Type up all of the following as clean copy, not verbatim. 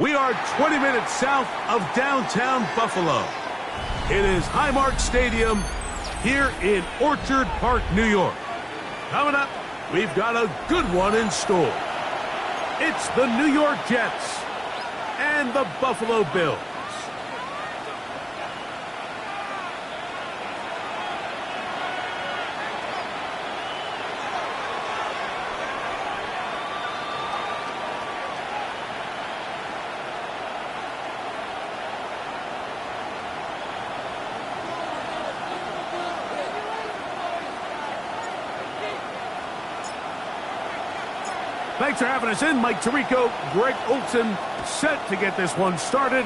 We are 20 minutes south of downtown Buffalo. It is Highmark Stadium here in Orchard Park, New York. Coming up, we've got a good one in store. It's the New York Jets and the Buffalo Bills. Thanks for having us in. Mike Tirico, Greg Olson, set to get this one started.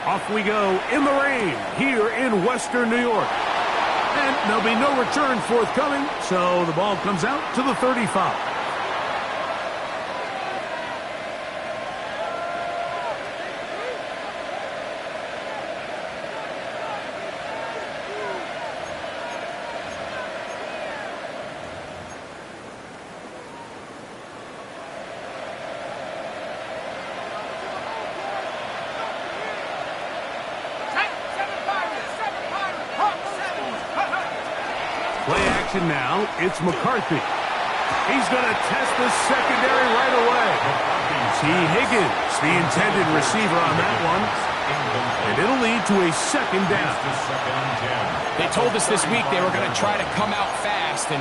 Off we go in the rain here in Western New York. And there'll be no return forthcoming, so the ball comes out to the 35. Now, it's McCarthy. He's going to test the secondary right away. T. Higgins, the intended receiver on that one. And it'll lead to a second down. They told us this week they were going to try to come out fast, and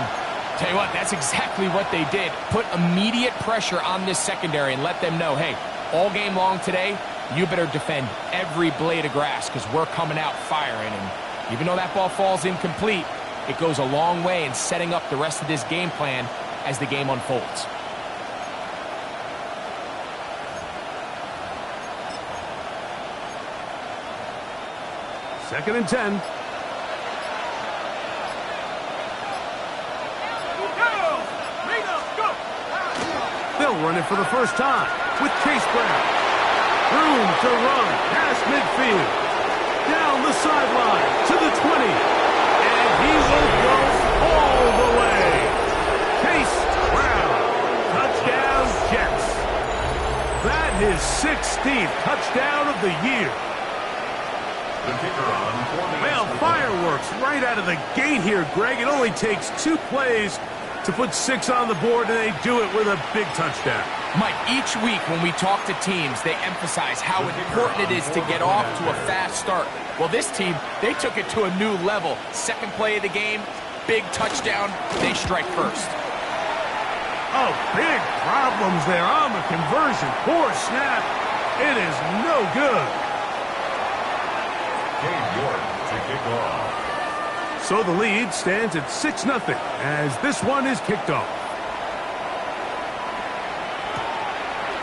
tell you what, that's exactly what they did. Put immediate pressure on this secondary and let them know, hey, all game long today, you better defend every blade of grass because we're coming out firing. And even though that ball falls incomplete, it goes a long way in setting up the rest of this game plan as the game unfolds. Second and 10. They'll run it for the first time with Chase Brown. Room to run past midfield. Down the sideline to the 20. He will go all the way. Chase Brown. Touchdown, Jets. That is 16th touchdown of the year. The kicker on. Well, fireworks right out of the gate here, Greg. It only takes 2 plays to put 6 on the board, and they do it with a big touchdown. Mike, each week when we talk to teams, they emphasize how important it is to get off to a fast start. Well, this team, they took it to a new level. Second play of the game, big touchdown, they strike first. Oh, big problems there on the conversion. Poor snap. It is no good. Dave York to kick off. So the lead stands at 6-0 as this one is kicked off.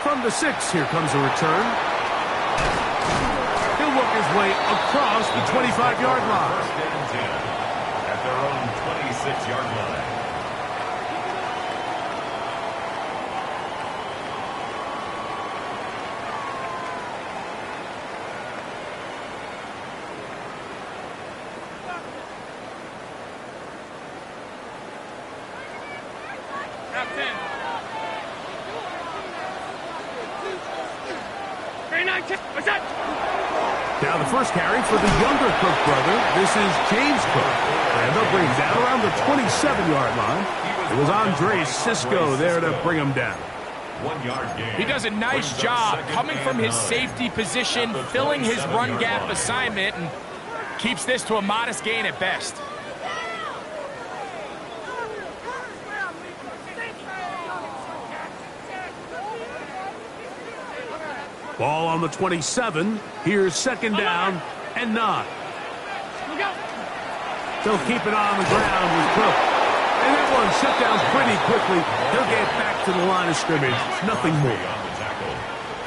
From the 6, here comes a return. He'll work his way across the 25-yard line. First and 10 at their own 26-yard line. Now the first carry for the younger Cook brother. This is James Cook. And they'll bring him down around the 27-yard line. It was Andre Sisco there to bring him down. 1 yard gain. He does a nice job coming from his safety position, filling his run gap assignment, and keeps this to a modest gain at best. Ball on the 27. Here's second down and 9. They'll keep it on the ground with Cook. And that one shut down pretty quickly. He'll get back to the line of scrimmage. Nothing more.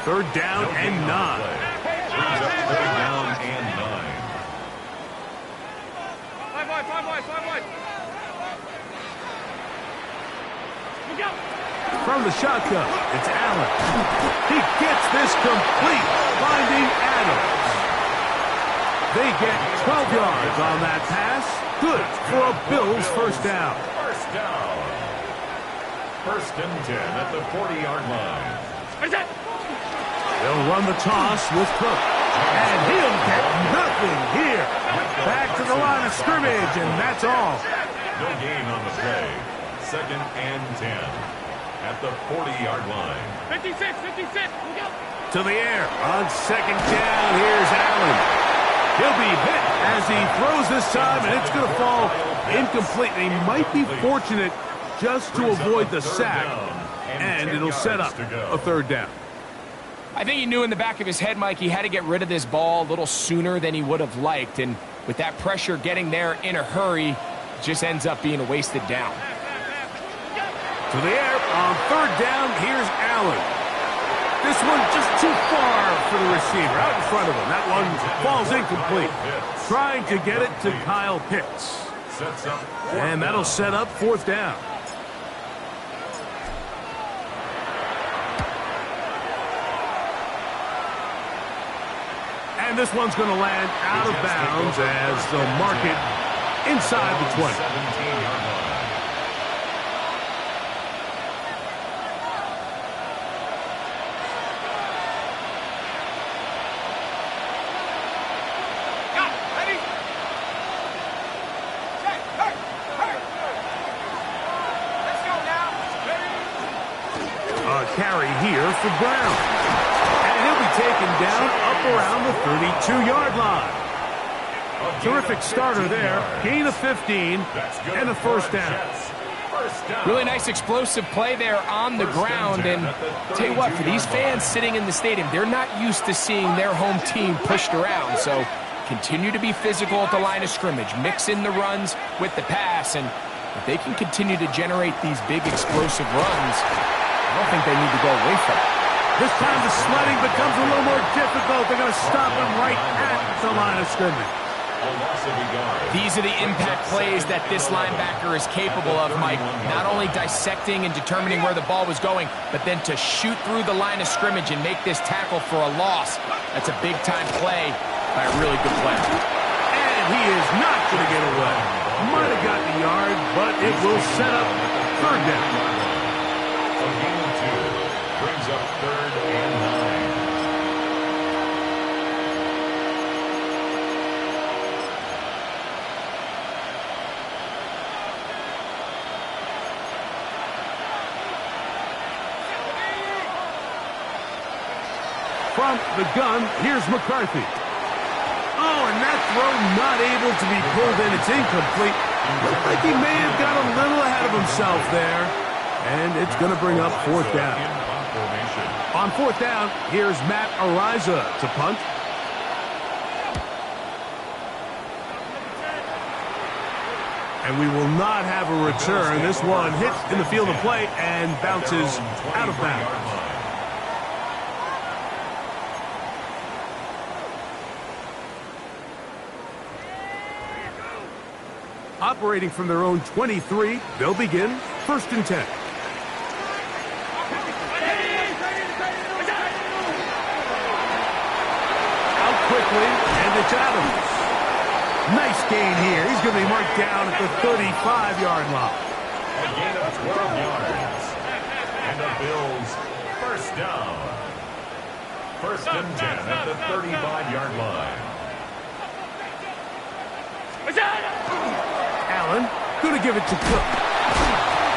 Third down and 9. Brings up third down and 9. 5 wide. From the shotgun, it's Allen. He gets this complete, finding Adams. They get 12 yards on that pass. Good for a Bills first down. First down. First and 10 at the 40-yard line. They'll run the toss with Cook. And he'll get nothing here. Back to the line of scrimmage, and that's all. No gain on the play. 2nd and 10 at the 40-yard line. 56, 56. Look out. To the air on 2nd down. Here's Allen. He'll be hit as he throws this time, and it's going to fall incomplete. And he might be fortunate just to avoid the sack, and it'll set up a 3rd down. I think he knew in the back of his head, Mike, he had to get rid of this ball a little sooner than he would have liked. And with that pressure getting there in a hurry, it just ends up being a wasted down. To the air on 3rd down. Here's Allen. This one just too far for the receiver out in front of him. That one falls incomplete. Trying to get it to Kyle Pitts. And that'll set up 4th down. And this one's going to land out of bounds as they'll mark it inside the 20. 17-yard line. Carry here for Brown. And he'll be taken down up around the 32-yard line. Terrific starter there. Gain of 15 and a 1st down. Really nice explosive play there on the ground. And tell you what, for these fans sitting in the stadium, they're not used to seeing their home team pushed around. So continue to be physical at the line of scrimmage. Mix in the runs with the pass. And if they can continue to generate these big explosive runs, I don't think they need to go away from it. This time the sledding becomes a little more difficult. They're going to stop him right at the line of scrimmage. These are the impact plays that this linebacker is capable of, Mike. Not only dissecting and determining where the ball was going, but then to shoot through the line of scrimmage and make this tackle for a loss. That's a big-time play by a really good player. And he is not going to get away. Might have gotten a yard, but it will set up 3rd down. A gain of 2 brings up 3rd and 9. From the gun, here's McCarthy. Oh, and that throw not able to be pulled in. It's incomplete. Looked like he may have got a little ahead of himself there. And it's going to bring up 4th down. On 4th down, here's Matt Ariza to punt. And we will not have a return. This one hits in the field of play and bounces out of bounds. Operating from their own 23, they'll begin 1st and 10. Out quickly, and it's Adams. Nice gain here. He's going to be marked down at the 35-yard line. A gain of 12 yards. And the Bills 1st down. 1st and 10 at the 35-yard line. Allen going to give it to Cook.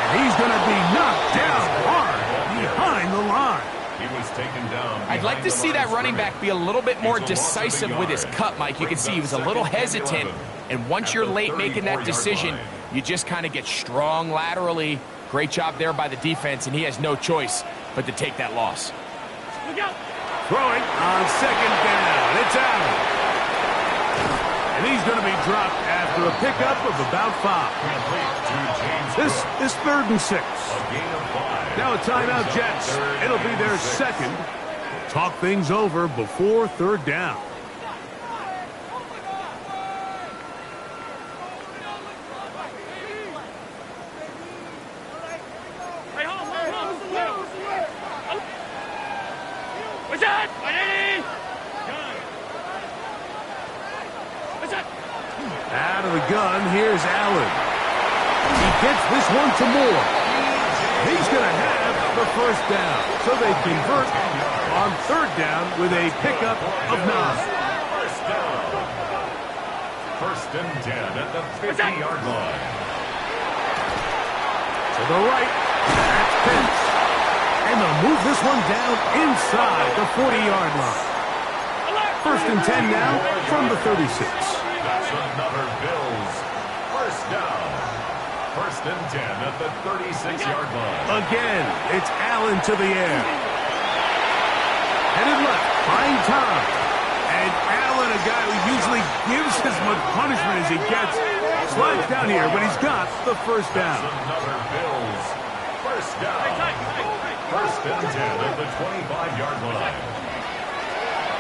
And he's going to be knocked down hard behind the line. He was taken down. I'd like to see that running back be a little bit more decisive with his cut, Mike. You can see he was a little hesitant. And once you're late making that decision, you just kind of get strong laterally. Great job there by the defense, and he has no choice but to take that loss. Throwing on 2nd down. It's Allen. And he's going to be dropped after a pickup of about 5. This is 3rd and 6. Now a timeout, Jets. It'll be their 2nd. Talk things over before 3rd down. Out of the gun, here's Allen. He gets this one to Moore. He's going to have the first down. So they convert on third down with a pickup of 9. First down. First and 10 at the 50-yard line. To the right, that's Pitts. And they'll move this one down inside the 40-yard line. First and 10 now from the 36. That's another Bills first down. First and 10 at the 36-yard line. Again, it's Allen to the air. Headed left, buying time. And Allen, a guy who usually gives as much punishment as he gets, slides down here, but he's got the first down. That's another Bills first down. First and 10 at the 25-yard line.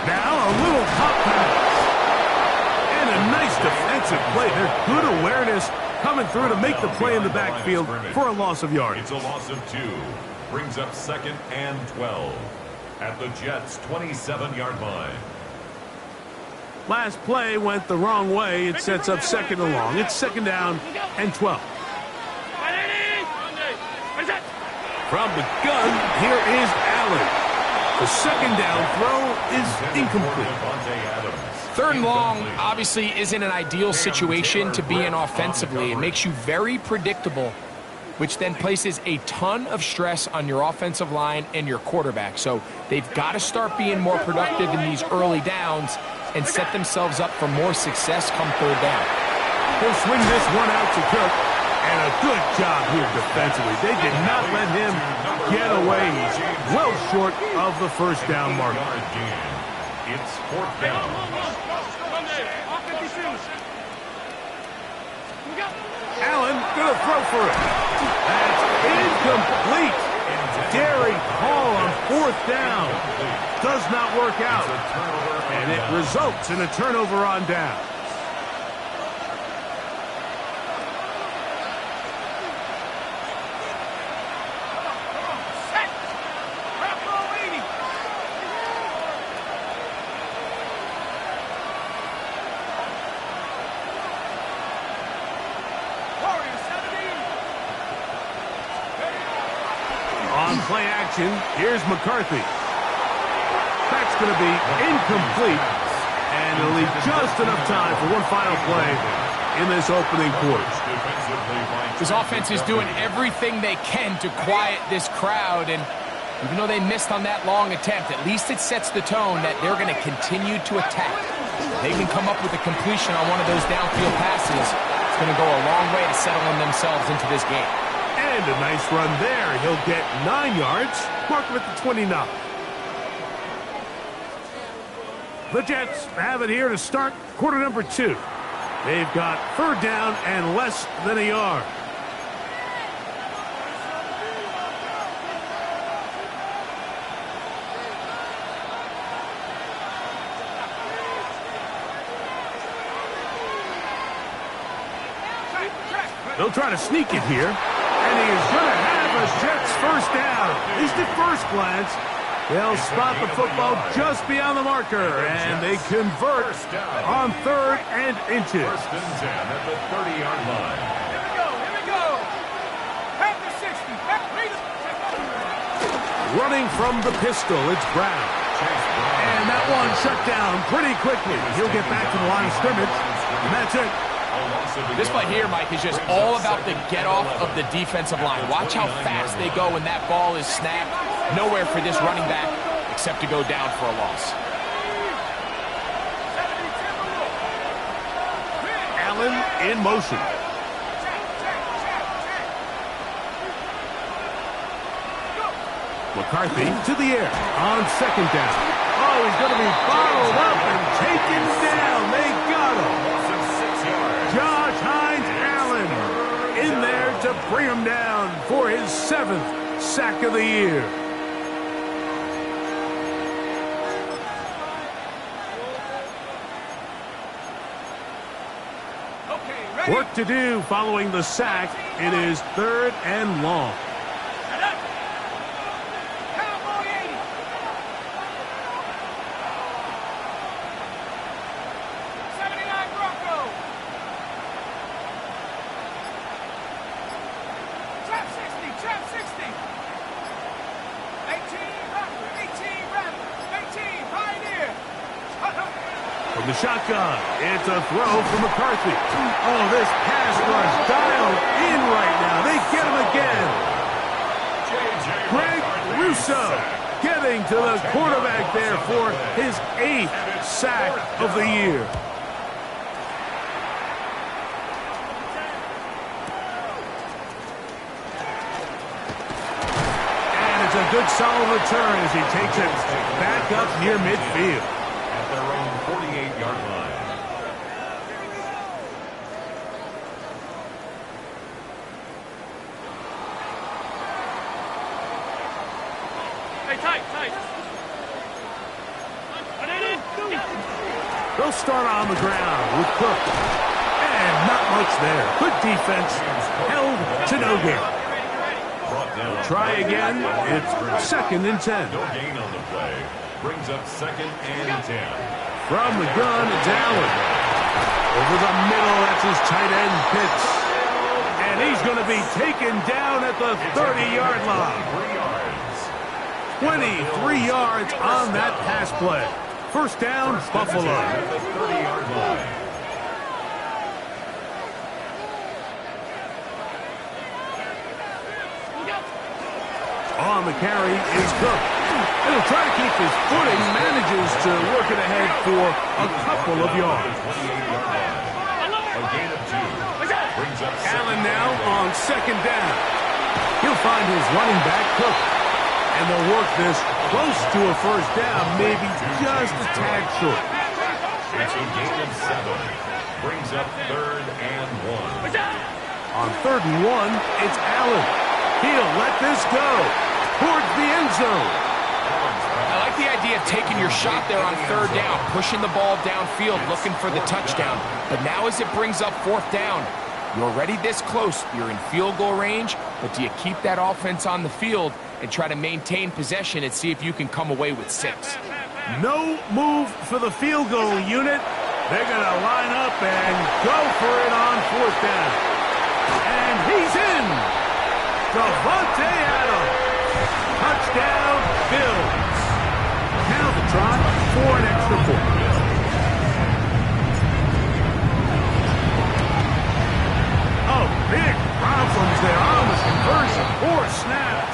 Now a little hop pass. And a nice defensive play. They're good awareness coming through to make the play in the backfield for a loss of yardage. It's a loss of 2. Brings up second and 12 at the Jets' 27-yard line. Last play went the wrong way. It sets up second and long. It's second down and 12. From the gun, here is Allen. The second down throw is incomplete. Third and long obviously isn't an ideal situation to be in offensively. It makes you very predictable, which then places a ton of stress on your offensive line and your quarterback. So they've got to start being more productive in these early downs and set themselves up for more success come third down. He'll swing this one out to Cook, and a good job here defensively. They did not let him get away. He's well short of the first down mark. It's fourth down. Allen gonna throw for it. That's incomplete. Daring Hall on fourth down. Does not work out. And it results in a turnover on down. On play action, here's McCarthy. That's going to be incomplete, and it'll leave just enough time for one final play in this opening quarter. This offense is doing everything they can to quiet this crowd, and even though they missed on that long attempt, at least it sets the tone that they're going to continue to attack. They can come up with a completion on one of those downfield passes. It's going to go a long way to settling themselves into this game. And a nice run there. He'll get 9 yards. Mark him at the 29. The Jets have it here to start quarter number 2. They've got third down and less than a yard. They'll try to sneak it here. And he is going to have a Jets first down. At least at first glance, they'll spot the football just beyond the marker, and they convert on third and inches. First and 10 at the 30-yard line. Here we go. Half the 60. Running from the pistol, it's Brown. And that one shut down pretty quickly. He'll get back to the line of scrimmage, and that's it. This play here, Mike, is just all about the get-off of the defensive line. Watch how fast they go when that ball is snapped. Nowhere for this running back except to go down for a loss. Allen in motion. McCarthy to the air on second down. Oh, he's going to be bottled up and taken down. They got him. Josh Hines-Allen in there to bring him down for his 7th sack of the year. Work to do following the sack. It is third and long. The shotgun. It's a throw for McCarthy. Oh, this pass rush dialed in right now. They get him again. Greg Russo getting to the quarterback there for his 8th sack of the year. And it's a good solid return as he takes it back up near midfield. At their own 48-yard line. They'll start on the ground with Cook. And not much there. Good defense. Held to no gain. Try again. It's 2nd and 10. No gain on the play. Brings up 2nd and 10. From the gun, it's Allen. Over the middle, that's his tight end pitch. And he's going to be taken down at the 30-yard line. 23 yards on that pass play. First down, Buffalo. At the 30-yard line. On the carry is Cook. He'll try to keep his footing, manages to work it ahead for a couple of yards. A gain of 2. Brings up Allen now on 2nd down. He'll find his running back, Cook. And they'll work this close to a first down, maybe just a tad short. It's a gain of 7. Brings up 3rd and 1. On 3rd and 1, it's Allen. He'll let this go towards the end zone. I like the idea of taking your shot there on 3rd down, pushing the ball downfield, looking for the touchdown. But now as it brings up 4th down, you're already this close. You're in field goal range, but do you keep that offense on the field and try to maintain possession and see if you can come away with 6? No move for the field goal unit. They're going to line up and go for it on 4th down. And he's in. Davante Adams. Touchdown, Bills. Now the try for an extra point. Oh, big problems there on the conversion. Poor snap.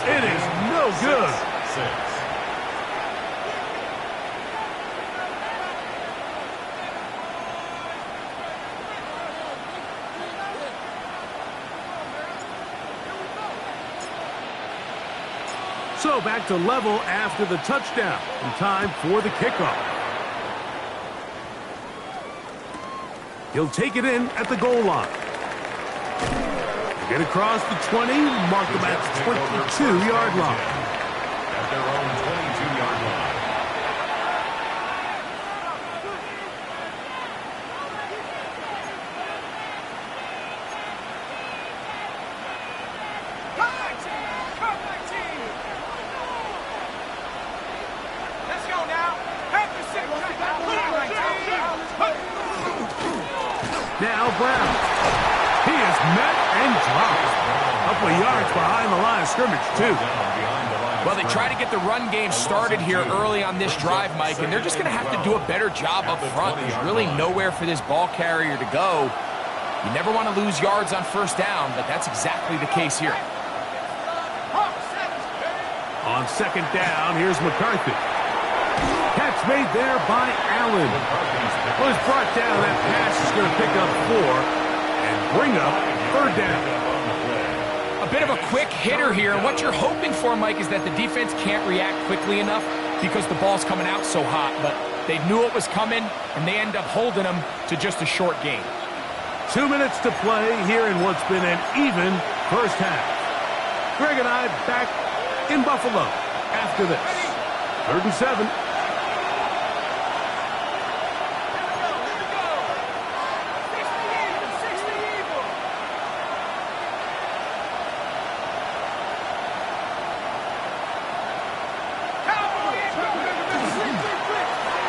It is no good. 6. So back to level after the touchdown. And time for the kickoff. He'll take it in at the goal line. Get across the 20, mark them at the 22-yard line. At their own 22-yard line. Let's go now. At the 6. Now Brown. He is met and dropped. A couple of yards behind the line of scrimmage, too. Well, they try to get the run game started here early on this drive, Mike, and they're just going to have to do a better job up front. There's really nowhere for this ball carrier to go. You never want to lose yards on 1st down, but that's exactly the case here. On 2nd down, here's McCarthy. Catch made there by Allen. Was brought down. That pass is going to pick up 4. Bring up 3rd down. A bit of a quick hitter here, and what you're hoping for, Mike, is that the defense can't react quickly enough because the ball's coming out so hot, but they knew it was coming, and they end up holding them to just a short game. 2 minutes to play here in what's been an even first half. Greg and I back in Buffalo after this. 3rd and 7.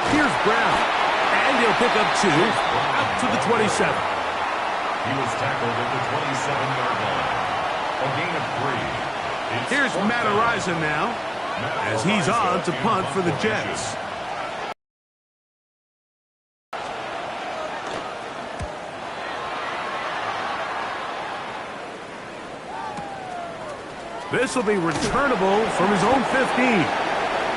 Here's Brown, and he'll pick up 2 out to the 27. He was tackled at the 27-yard line. A gain of 3. Here's Matt Araiza now, as he's on to punt for the Jets. This will be returnable from his own 15.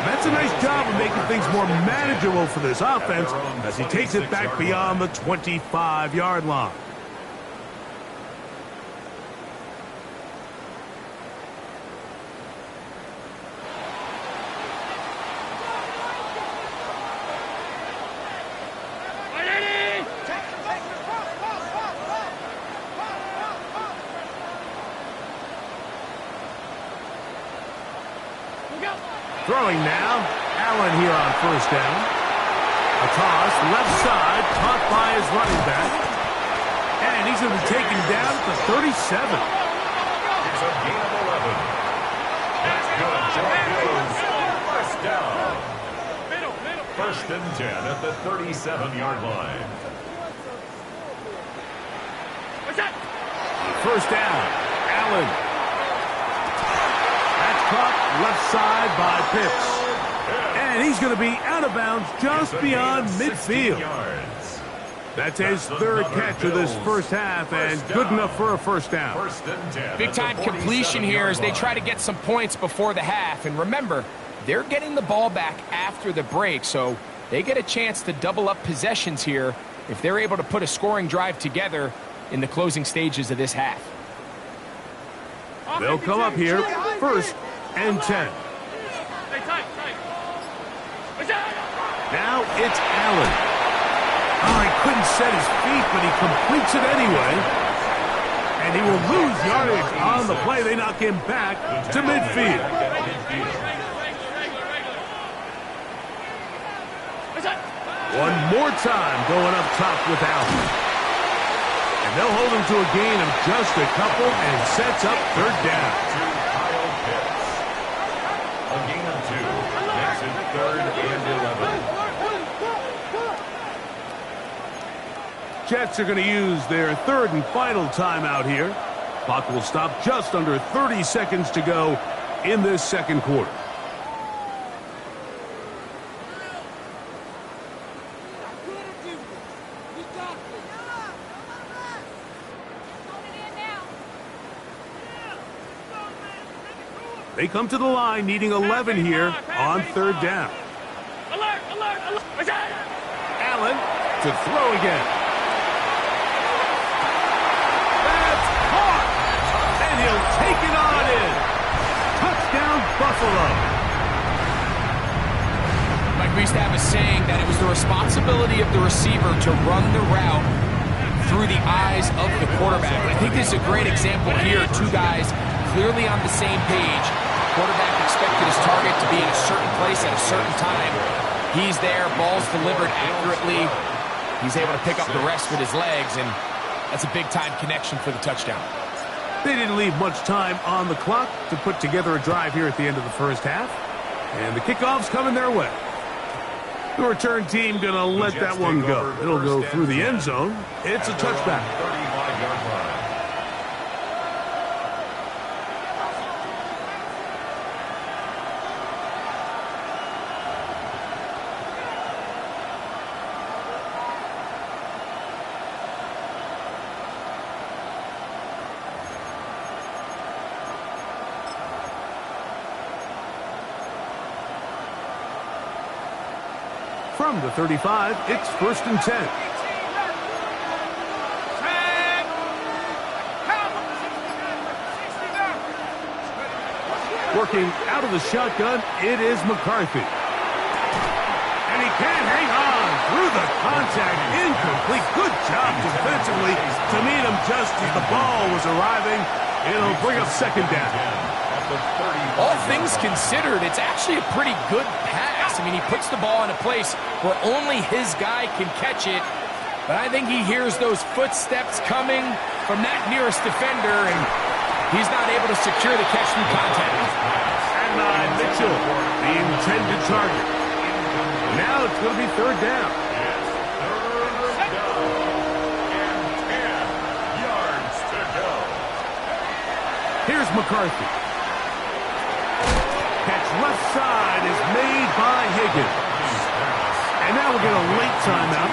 That's a nice job of making things more manageable for this offense as he takes it back beyond the 25-yard line. Throwing now, Allen here on first down. A toss, left side, caught by his running back. And he's going to be taken down at the 37. It's a gain of 11. That's good. Joe goes. First down. First and 10 at the 37-yard line. First down, Allen. Caught left side by Pitts. And he's going to be out of bounds just beyond midfield. That's his third catch of this first half and good enough for a first down. Big-time completion here as they try to get some points before the half. And remember, they're getting the ball back after the break, so they get a chance to double up possessions here if they're able to put a scoring drive together in the closing stages of this half. They'll come up here first and 10. Now it's Allen. Oh, he couldn't set his feet, but he completes it anyway. And he will lose yardage on the play. They knock him back to midfield. One more time going up top with Allen. And they'll hold him to a gain of just a couple and sets up third down. A gain of 2. Makes it third and 11. Jets are going to use their third and final timeout here. Clock will stop just under 30 seconds to go in this second quarter. They come to the line needing 11 here on third down. Allen to throw again. That's caught! And he'll take it on in. Touchdown, Buffalo. Mike, we used to have a saying that it was the responsibility of the receiver to run the route through the eyes of the quarterback. And I think this is a great example here. Two guys clearly on the same page. Quarterback expected his target to be in a certain place at a certain time. He's there, ball's delivered accurately. He's able to pick up the rest with his legs, and that's a big-time connection for the touchdown. They didn't leave much time on the clock to put together a drive here at the end of the first half. And the kickoff's coming their way. The return team going to let that one go. It'll go through the end zone. It's a touchback. 35-yard line. From the 35, it's first and 10. Working out of the shotgun, it is McCarthy. And he can't hang on through the contact. Incomplete. Good job defensively to meet him just as the ball was arriving. It'll bring up second down. All things considered, it's actually a pretty good pass. I mean, he puts the ball in a place where only his guy can catch it. But I think he hears those footsteps coming from that nearest defender, and he's not able to secure the catch through contact. And Mitchell, the intended target. Now it's going to be third down. Here's McCarthy. Catch left side is made by Higgins. And now we'll get a late timeout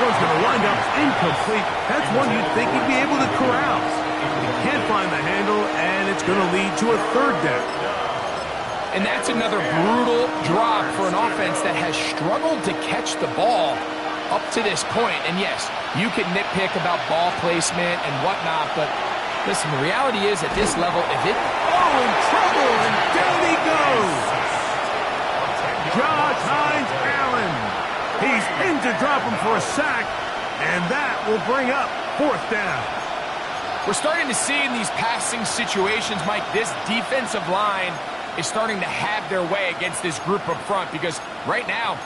one's going to wind up incomplete. That's one you'd think he'd be able to corral. He can't find the handle, and it's going to lead to a third down. And that's another brutal drop for an offense that has struggled to catch the ball up to this point. And yes, you can nitpick about ball placement and whatnot, but listen, the reality is at this level, if it... Oh, in trouble, and down he goes. Josh Hines Allen. He's in to drop him for a sack, and that will bring up fourth down. We're starting to see in these passing situations, Mike, this defensive line is starting to have their way against this group up front, because right now,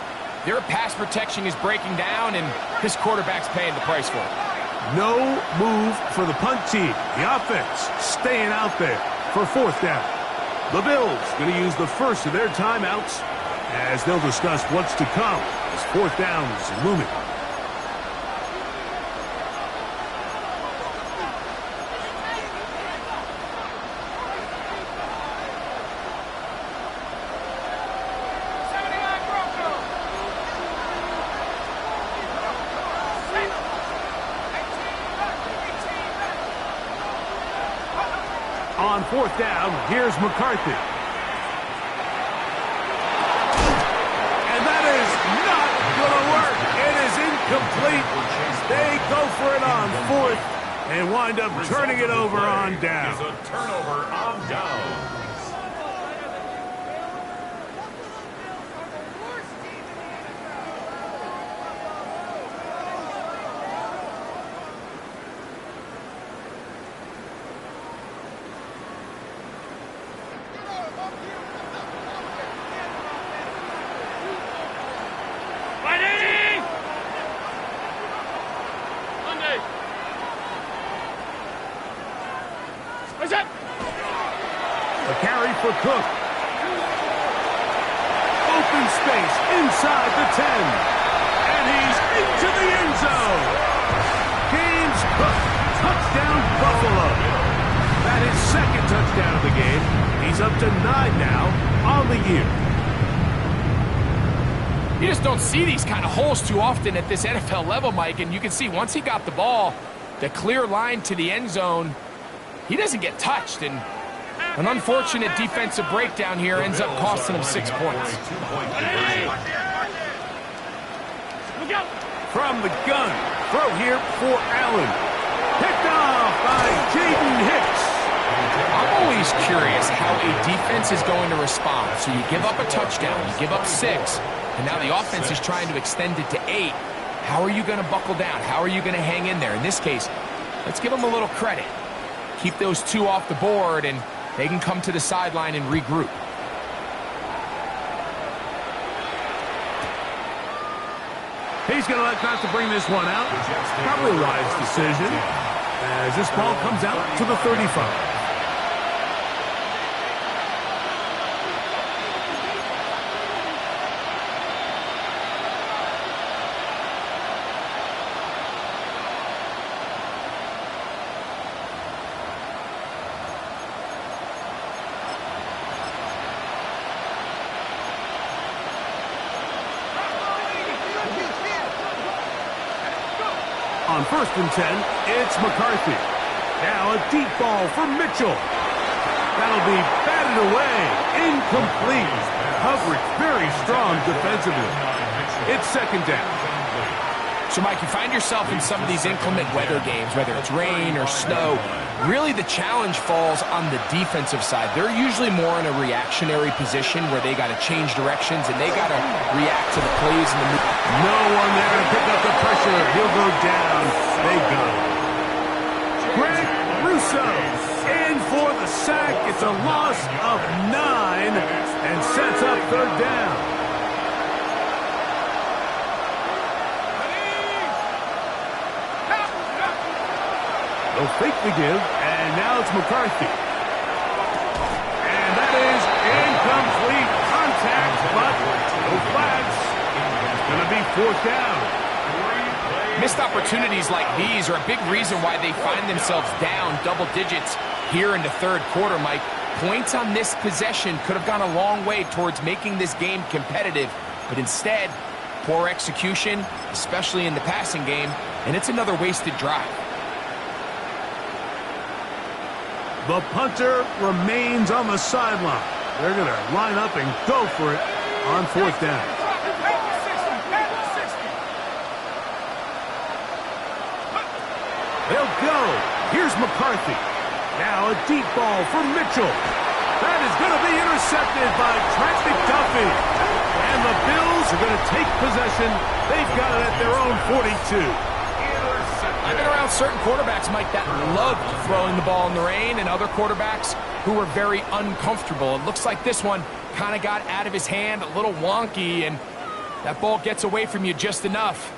their pass protection is breaking down, and this quarterback's paying the price for it. No move for the punt team. The offense staying out there for fourth down. The Bills going to use the first of their timeouts as they'll discuss what's to come as fourth down is looming. On fourth down, here's McCarthy. And that is not going to work. It is incomplete. They go for it on fourth and wind up turning it over on down. Is a turnover on down. A carry for Cook. Open space inside the 10. And he's into the end zone. James Cook, touchdown Buffalo. That is second touchdown of the game. He's up to 9 now on the year. You just don't see these kind of holes too often at this NFL level, Mike, and you can see once he got the ball, the clear line to the end zone, he doesn't get touched, and an unfortunate defensive breakdown here ends up costing him 6 points. From the gun, throw here for Allen. Picked off by Jaden Hicks. I'm always curious how a defense is going to respond. So you give up a touchdown, you give up 6, and now the offense is trying to extend it to 8. How are you going to buckle down? How are you going to hang in there? In this case, let's give them a little credit. Keep those 2 off the board, and they can come to the sideline and regroup. He's going to elect not to bring this one out. Probably a wise decision as this ball comes out to the 35. On first and 10, it's McCarthy. Now a deep ball for Mitchell. That'll be batted away. Incomplete. Coverage very strong defensively. It's second down. So, Mike, you find yourself in some of these inclement weather games, whether it's rain or snow. Really, the challenge falls on the defensive side. They're usually more in a reactionary position where they got to change directions and they got to react to the plays and the move. No one there to pick up the pressure. He'll go down. They got it. Greg Russo in for the sack. It's a loss of 9 and sets up third down. They'll fake the give, and now it's McCarthy. And that is incomplete contact, but no flags. It's going to be fourth down. Missed opportunities like these are a big reason why they find themselves down double digits here in the third quarter, Mike. Points on this possession could have gone a long way towards making this game competitive, but instead, poor execution, especially in the passing game, and it's another wasted drive. The punter remains on the sideline. They're going to line up and go for it on fourth down. They'll go. Here's McCarthy. Now a deep ball for Mitchell. That is going to be intercepted by Trent McDuffie. And the Bills are going to take possession. They've got it at their own 42. I've been around certain quarterbacks, Mike, that loved throwing the ball in the rain, and other quarterbacks who were very uncomfortable. It looks like this one kind of got out of his hand, a little wonky, and that ball gets away from you just enough.